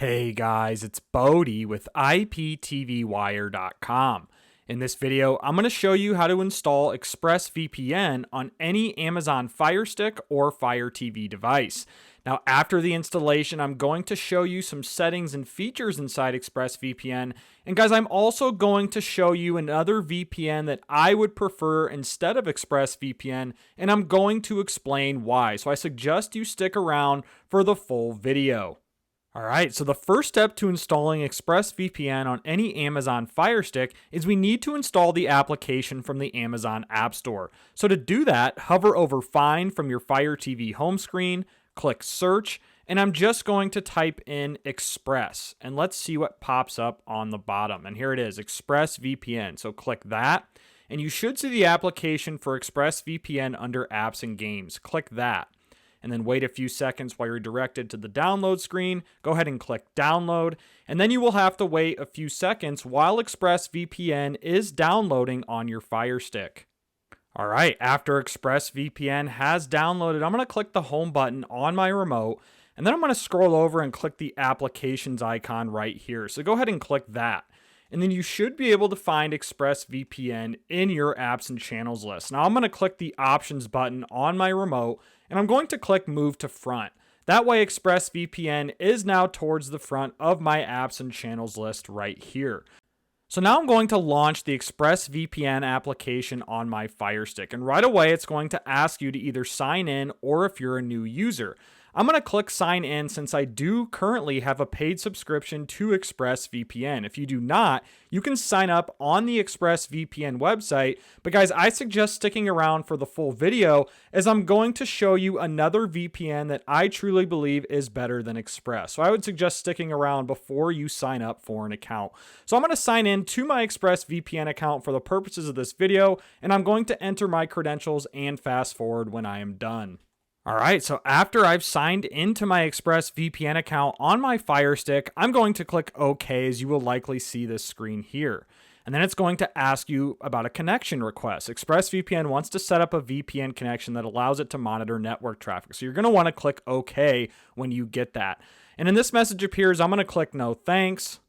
Hey guys, it's Bodie with IPTVWire.com. In this video, I'm going to show you how to install ExpressVPN on any Amazon Firestick or Fire TV device. Now, after the installation, I'm going to show you some settings and features inside ExpressVPN. And guys, I'm also going to show you another VPN that I would prefer instead of ExpressVPN, and I'm going to explain why. So I suggest you stick around for the full video. Alright, so the first step to installing ExpressVPN on any Amazon Fire Stick is we need to install the application from the Amazon App Store. So to do that, hover over Find from your Fire TV home screen, click Search, and I'm just going to type in Express. And let's see what pops up on the bottom. And here it is, ExpressVPN. So click that, and you should see the application for ExpressVPN under Apps and Games. Click that. And then wait a few seconds while you're directed to the download screen. Go ahead and click download. And then you will have to wait a few seconds while ExpressVPN is downloading on your Fire Stick. All right, after ExpressVPN has downloaded, I'm going to click the home button on my remote. And then I'm going to scroll over and click the applications icon right here. So go ahead and click that. And then you should be able to find ExpressVPN in your apps and channels list. Now I'm going to click the options button on my remote, and I'm going to click move to front. That way ExpressVPN is now towards the front of my apps and channels list right here. So now I'm going to launch the ExpressVPN application on my Fire Stick, and right away it's going to ask you to either sign in or if you're a new user. I'm going to click sign in since I do currently have a paid subscription to ExpressVPN. If you do not, you can sign up on the ExpressVPN website. But guys, I suggest sticking around for the full video as I'm going to show you another VPN that I truly believe is better than Express. So I would suggest sticking around before you sign up for an account. So I'm going to sign in to my ExpressVPN account for the purposes of this video, and I'm going to enter my credentials and fast forward when I am done. All right, so after I've signed into my ExpressVPN account on my Fire Stick, I'm going to click OK, as you will likely see this screen here. And then it's going to ask you about a connection request. ExpressVPN wants to set up a VPN connection that allows it to monitor network traffic. So you're going to want to click OK when you get that. And in this message appears, I'm going to click no thanks.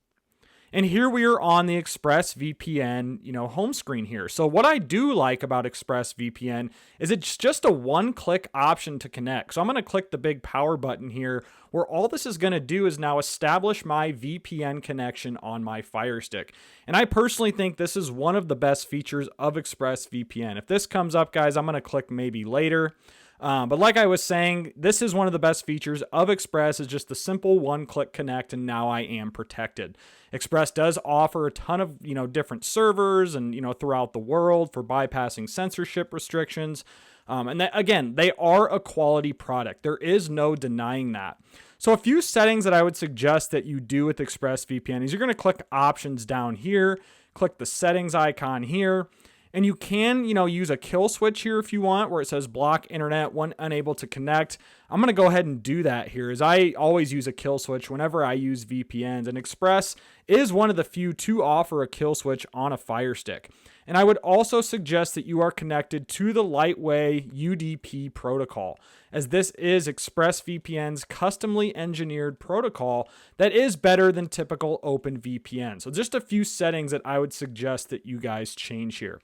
And here we are on the ExpressVPN, home screen here. So what I do like about ExpressVPN is it's just a one-click option to connect. So I'm going to click the big power button here, where all this is going to do is now establish my VPN connection on my Fire Stick. And I personally think this is one of the best features of ExpressVPN. If this comes up, guys, I'm going to click maybe later. But like I was saying, this is one of the best features of Express, is just the simple one-click connect, and now I am protected. Express does offer a ton of, different servers and, throughout the world for bypassing censorship restrictions. And that, again, they are a quality product. There is no denying that. So a few settings that I would suggest that you do with ExpressVPN is you're going to click options down here, click the settings icon here. And you can, use a kill switch here if you want, where it says block internet when unable to connect. I'm going to go ahead and do that here, as I always use a kill switch whenever I use VPNs. And Express is one of the few to offer a kill switch on a Fire Stick. And I would also suggest that you are connected to the Lightway UDP protocol, as this is ExpressVPN's customly engineered protocol that is better than typical OpenVPN. So just a few settings that I would suggest that you guys change here.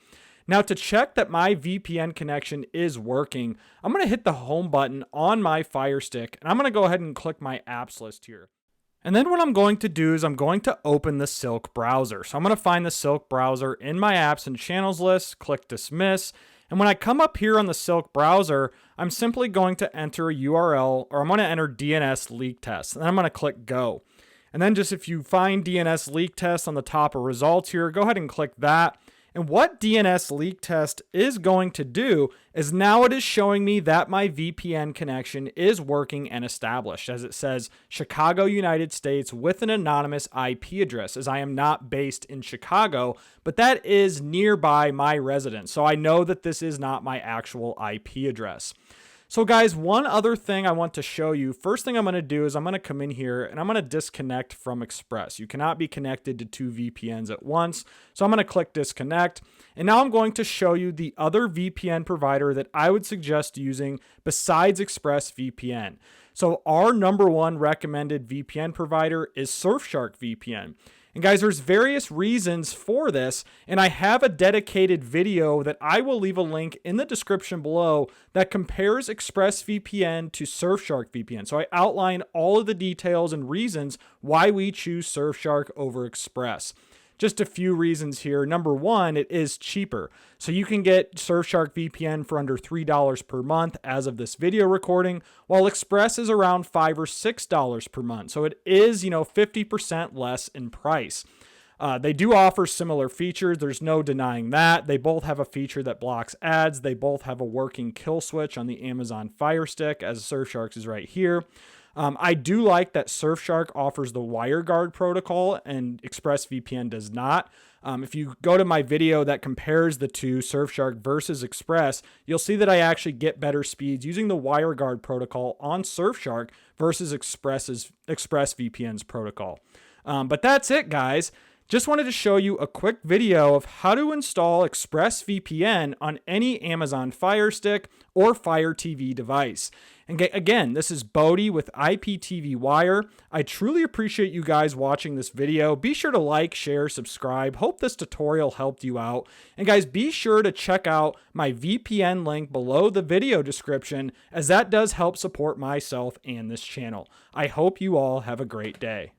Now, to check that my VPN connection is working, I'm going to hit the home button on my Fire Stick, and I'm going to go ahead and click my apps list here. And then what I'm going to do is I'm going to open the Silk browser. So I'm going to find the Silk browser in my apps and channels list, click dismiss. And when I come up here on the Silk browser, I'm simply going to enter a URL, or I'm going to enter DNS leak test. And then I'm going to click go. And then just if you find DNS leak test on the top of results here, go ahead and click that. And what DNS leak test is going to do is now it is showing me that my VPN connection is working and established, as it says Chicago, United States with an anonymous IP address, as I am not based in Chicago, but that is nearby my residence. So I know that this is not my actual IP address. So guys, one other thing I want to show you. First thing I'm going to do is I'm going to come in here and I'm going to disconnect from Express. You cannot be connected to two VPNs at once. So I'm going to click disconnect. And now I'm going to show you the other VPN provider that I would suggest using besides ExpressVPN. So our number one recommended VPN provider is Surfshark VPN. And guys, there's various reasons for this, and I have a dedicated video that I will leave a link in the description below that compares ExpressVPN to Surfshark VPN. So I outline all of the details and reasons why we choose Surfshark over Express. Just a few reasons here. Number one, it is cheaper. So you can get Surfshark VPN for under $3 per month as of this video recording, while Express is around $5 or $6 per month. So it is, 50% less in price. They do offer similar features. There's no denying that. They both have a feature that blocks ads. They both have a working kill switch on the Amazon Firestick, as Surfshark's is right here. I do like that Surfshark offers the WireGuard protocol and ExpressVPN does not. If you go to my video that compares the two, Surfshark versus Express, you'll see that I actually get better speeds using the WireGuard protocol on Surfshark versus ExpressVPN's protocol. But that's it, guys. Just wanted to show you a quick video of how to install ExpressVPN on any Amazon Fire Stick or Fire TV device. And again, this is Bodie with IPTV Wire. I truly appreciate you guys watching this video. Be sure to like, share, subscribe. Hope this tutorial helped you out. And guys, be sure to check out my VPN link below the video description, as that does help support myself and this channel. I hope you all have a great day.